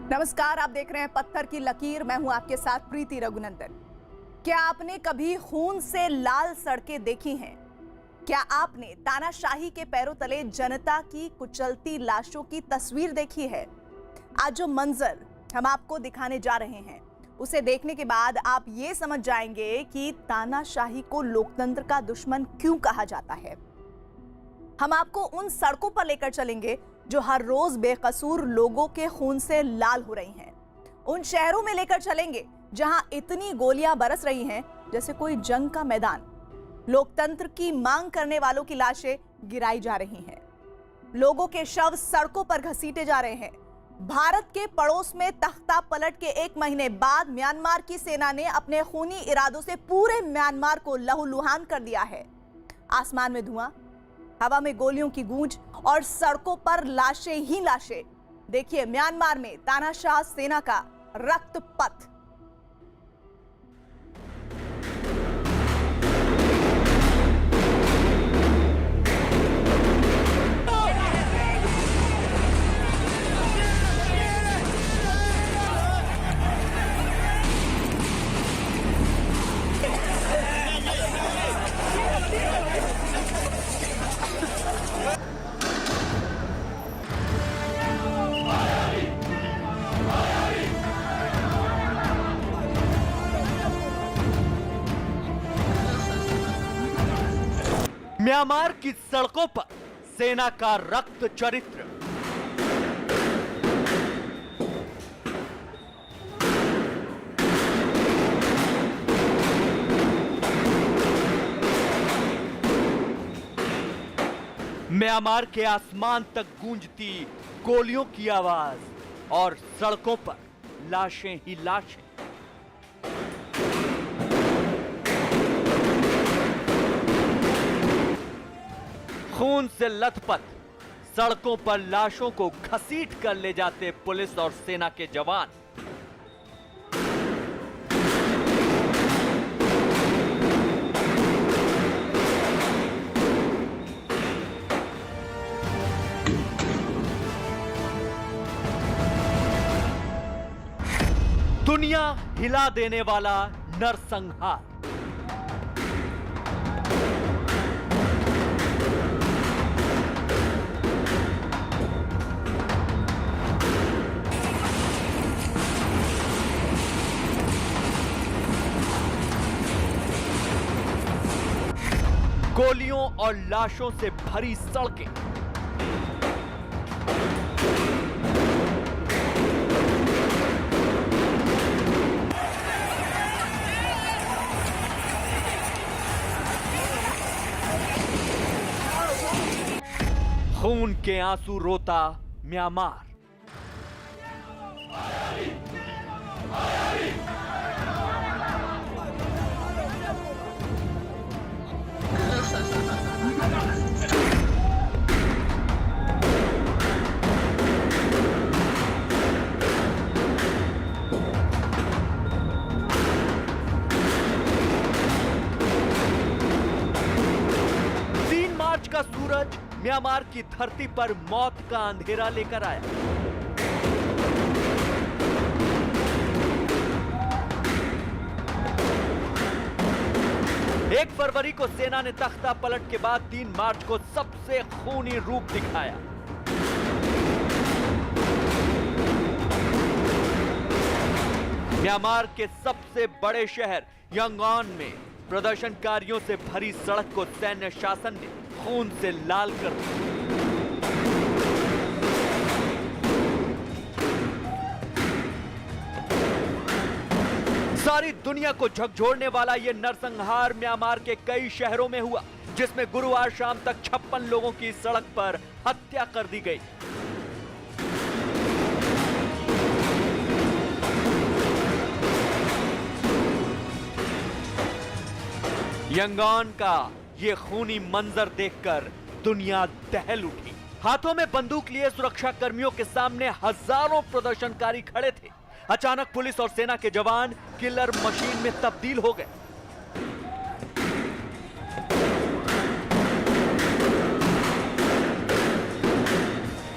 नमस्कार, आप देख रहे हैं पत्थर की लकीर। मैं हूं आपके साथ प्रीति रघुनंदन। क्या आपने कभी खून से लाल सड़कें देखी हैं? क्या आपने तानाशाही के पैरों तले जनता की कुचलती लाशों की तस्वीर देखी है? आज जो मंजर हम आपको दिखाने जा रहे हैं, उसे देखने के बाद आप ये समझ जाएंगे कि तानाशाही को लोकतंत्र का दुश्मन क्यों कहा जाता है। हम आपको उन सड़कों पर लेकर चलेंगे जो हर रोज बेकसूर लोगों के खून से लाल हो रही हैं। उन शहरों में लेकर चलेंगे जहां इतनी गोलियां बरस रही हैं जैसे कोई जंग का मैदान। लोकतंत्र की मांग करने वालों की लाशें गिराई जा रही हैं। लोगों के शव सड़कों पर घसीटे जा रहे हैं। भारत के पड़ोस में तख्ता पलट के 1 महीने बाद म्यांमार की सेना ने अपने खूनी इरादों से पूरे म्यांमार को लहूलुहान कर दिया है। आसमान में धुआं, हवा में गोलियों की गूंज और सड़कों पर लाशें ही लाशें। देखिए म्यांमार में तानाशाह सेना का रक्तपथ। म्यांमार की सड़कों पर सेना का रक्त चरित्र। म्यांमार के आसमान तक गूंजती गोलियों की आवाज और सड़कों पर लाशें ही लाशें। खून से लथपथ सड़कों पर लाशों को घसीट कर ले जाते पुलिस और सेना के जवान। दुनिया हिला देने वाला नरसंहार। गोलियों और लाशों से भरी सड़कें, खून के आंसू रोता म्यांमार। का सूरज म्यांमार की धरती पर मौत का अंधेरा लेकर आया। एक फरवरी को सेना ने तख्ता पलट के बाद 3 मार्च को सबसे खूनी रूप दिखाया। म्यांमार के सबसे बड़े शहर यांगोन में प्रदर्शनकारियों से भरी सड़क को सैन्य शासन ने खून से लाल कर दिया। सारी दुनिया को झकझोरने वाला यह नरसंहार म्यांमार के कई शहरों में हुआ, जिसमें गुरुवार शाम तक 56 लोगों की सड़क पर हत्या कर दी गई। यांगोन का ये खूनी मंजर देखकर दुनिया दहल उठी। हाथों में बंदूक लिए सुरक्षा कर्मियों के सामने हजारों प्रदर्शनकारी खड़े थे। अचानक पुलिस और सेना के जवान किलर मशीन में तब्दील हो गए।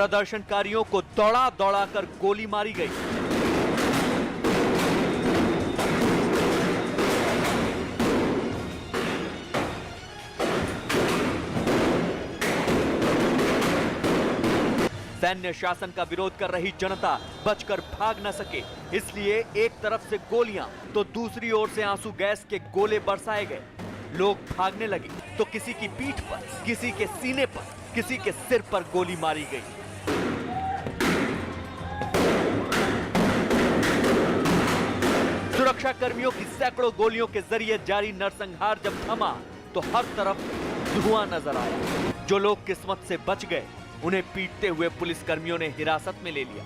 प्रदर्शनकारियों को दौड़ा दौड़ा कर गोली मारी गई। सैन्य शासन का विरोध कर रही जनता बचकर भाग न सके, इसलिए एक तरफ से गोलियां तो दूसरी ओर से आंसू गैस के गोले बरसाए गए। लोग भागने लगे तो किसी की पीठ पर, किसी के सीने पर, किसी के सिर पर गोली मारी गई। सुरक्षा कर्मियों की सैकड़ों गोलियों के जरिए जारी नरसंहार जब थमा तो हर तरफ धुआं नजर आया। जो लोग किस्मत से बच गए उन्हें पीटते हुए पुलिसकर्मियों ने हिरासत में ले लिया।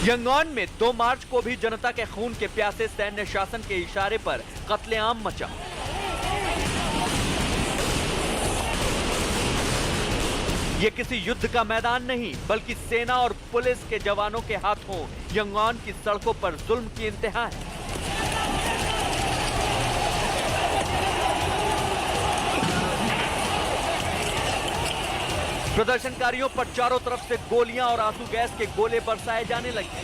यंगॉन में 2 मार्च को भी जनता के खून के प्यासे सैन्य शासन के इशारे पर कत्लेआम मचा। ये किसी युद्ध का मैदान नहीं बल्कि सेना और पुलिस के जवानों के हाथों यंगॉन की सड़कों पर जुल्म की इंतहा है। प्रदर्शनकारियों पर चारों तरफ से गोलियां और आंसू गैस के गोले बरसाए जाने लगे।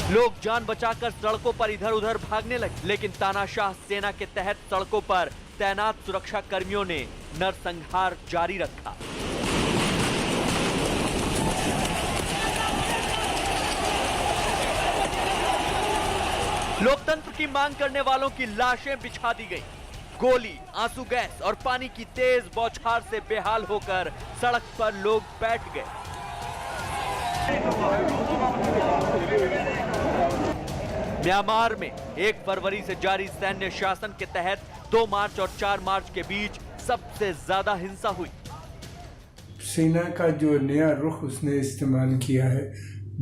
लोग जान बचाकर सड़कों पर इधर उधर भागने लगे, लेकिन तानाशाह सेना के तहत सड़कों पर तैनात सुरक्षा कर्मियों ने नरसंहार जारी रखा। लोकतंत्र की मांग करने वालों की लाशें बिछा दी गई। गोली, आंसू गैस और पानी की तेज बौछार से बेहाल होकर सड़क पर लोग बैठ गए। म्यांमार में 1 फरवरी से जारी सैन्य शासन के तहत 2 मार्च और 4 मार्च के बीच सबसे ज्यादा हिंसा हुई। सेना का जो नया रुख उसने इस्तेमाल किया है,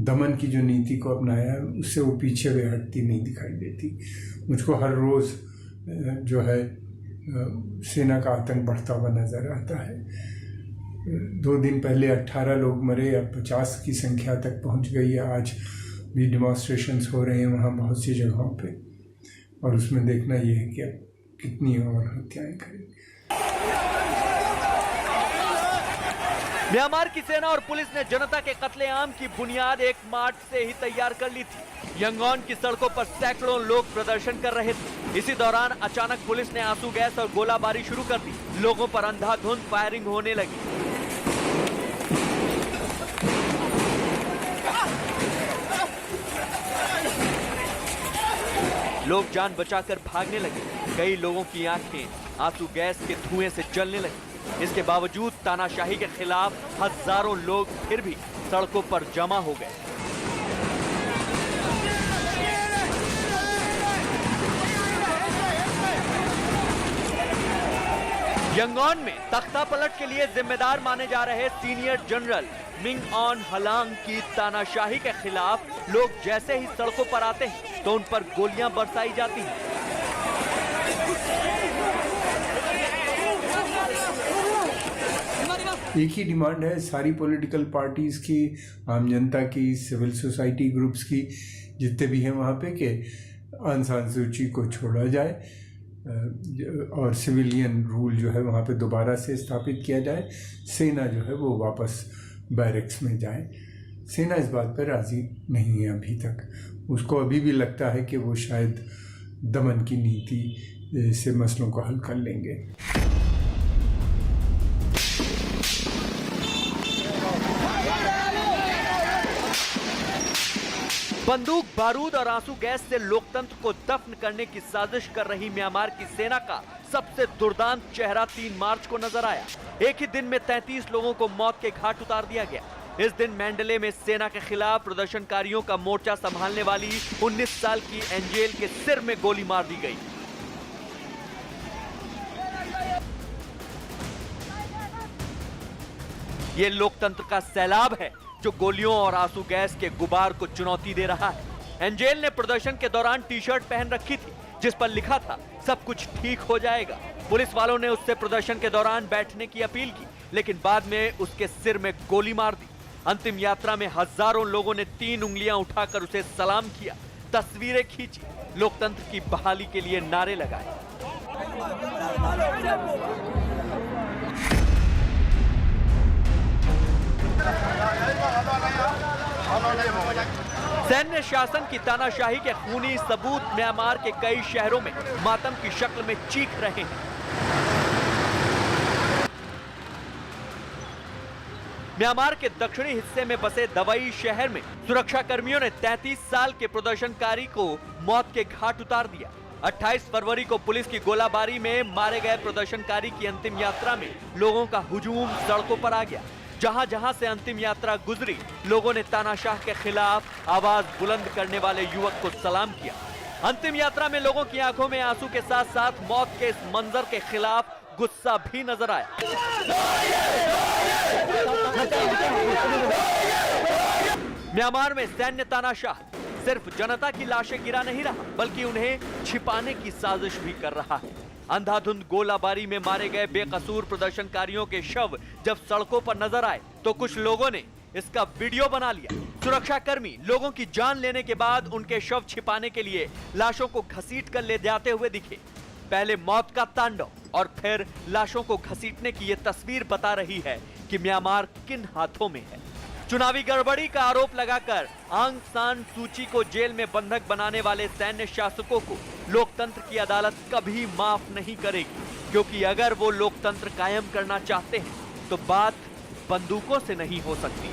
दमन की जो नीति को अपनाया है, उससे वो पीछे वे हटती नहीं दिखाई देती। मुझको हर रोज जो है सेना का आतंक बढ़ता हुआ नजर आता है। 2 दिन पहले 18 लोग मरे, अब 50 की संख्या तक पहुंच गई है। आज भी डिमॉन्स्ट्रेशंस हो रहे हैं वहाँ बहुत सी जगहों पे, और उसमें देखना ये है कि अब कितनी और हत्याएं करेंगे। म्यांमार की सेना और पुलिस ने जनता के कत्लेआम की बुनियाद 1 मार्च से ही तैयार कर ली थी। यंगॉन की सड़कों पर सैकड़ों लोग प्रदर्शन कर रहे थे। इसी दौरान अचानक पुलिस ने आंसू गैस और गोलाबारी शुरू कर दी। लोगों पर अंधाधुंध फायरिंग होने लगी। लोग जान बचाकर भागने लगे। कई लोगों की आंखें आंसू गैस के धुएं से जलने लगी। इसके बावजूद तानाशाही के खिलाफ हजारों लोग फिर भी सड़कों पर जमा हो गए। यंगॉन में तख्ता पलट के लिए जिम्मेदार माने जा रहे सीनियर जनरल मिंग ऑन हलांग की तानाशाही के खिलाफ लोग जैसे ही सड़कों पर आते हैं तो उन पर गोलियां बरसाई जाती हैं। एक ही डिमांड है सारी पॉलिटिकल पार्टीज की, आम जनता की, सिविल सोसाइटी ग्रुप्स की, जितने भी हैं वहाँ पे, कि आंग सान सू की को छोड़ा जाए और सिविलियन रूल जो है वहाँ पे दोबारा से स्थापित किया जाए। सेना जो है वो वापस बैरक्स में जाए। सेना इस बात पर राजी नहीं है अभी तक। उसको अभी भी लगता है कि वो शायद दमन की नीति से मसलों को हल कर लेंगे। बंदूक, बारूद और आंसू गैस से लोकतंत्र को दफन करने की साजिश कर रही म्यांमार की सेना का सबसे दुर्दांत चेहरा 3 मार्च को नजर आया। एक ही दिन में 33 लोगों को मौत के घाट उतार दिया गया। इस दिन मैंडले में सेना के खिलाफ प्रदर्शनकारियों का मोर्चा संभालने वाली 19 साल की एंजेल के सिर में गोली मार दी गई। ये लोकतंत्र का सैलाब है जो गोलियों और आंसू गैस के गुबार को चुनौती दे रहा है। एंजेल ने प्रदर्शन के दौरान टी-शर्ट पहन रखी थी जिस पर लिखा था सब कुछ ठीक हो जाएगा। पुलिस वालों ने उससे प्रदर्शन के दौरान बैठने की अपील की, लेकिन बाद में उसके सिर में गोली मार दी। अंतिम यात्रा में हजारों लोगों ने 3 उंगलियां उठाकर उसे सलाम किया, तस्वीरें खींची, लोकतंत्र की बहाली के लिए नारे लगाए। सैन्य शासन की तानाशाही के खूनी सबूत म्यांमार के कई शहरों में मातम की शक्ल में चीख रहे हैं। म्यांमार के दक्षिणी हिस्से में बसे दवई शहर में सुरक्षा कर्मियों ने 33 साल के प्रदर्शनकारी को मौत के घाट उतार दिया। 28 फरवरी को पुलिस की गोलाबारी में मारे गए प्रदर्शनकारी की अंतिम यात्रा में लोगों का हुजूम सड़कों पर आ गया। जहां जहां से अंतिम यात्रा गुजरी, लोगों ने तानाशाह के खिलाफ आवाज बुलंद करने वाले युवक को सलाम किया। अंतिम यात्रा में लोगों की आंखों में आंसू के साथ साथ मौत के इस मंजर के खिलाफ गुस्सा भी नजर आया। म्यांमार में सैन्य तानाशाह सिर्फ जनता की लाशें गिरा नहीं रहा, बल्कि उन्हें छिपाने की साजिश भी कर रहा है। अंधाधुंध गोलाबारी में मारे गए बेकसूर प्रदर्शनकारियों के शव जब सड़कों पर नजर आए तो कुछ लोगों ने इसका वीडियो बना लिया। सुरक्षाकर्मी लोगों की जान लेने के बाद उनके शव छिपाने के लिए लाशों को घसीट कर ले जाते हुए दिखे। पहले मौत का तांडव और फिर लाशों को घसीटने की ये तस्वीर बता रही है कि म्यांमार किन हाथों में है। चुनावी गड़बड़ी का आरोप लगाकर आंग सान सूची को जेल में बंधक बनाने वाले सैन्य शासकों को लोकतंत्र की अदालत कभी माफ नहीं करेगी, क्योंकि अगर वो लोकतंत्र कायम करना चाहते हैं तो बात बंदूकों से नहीं हो सकती।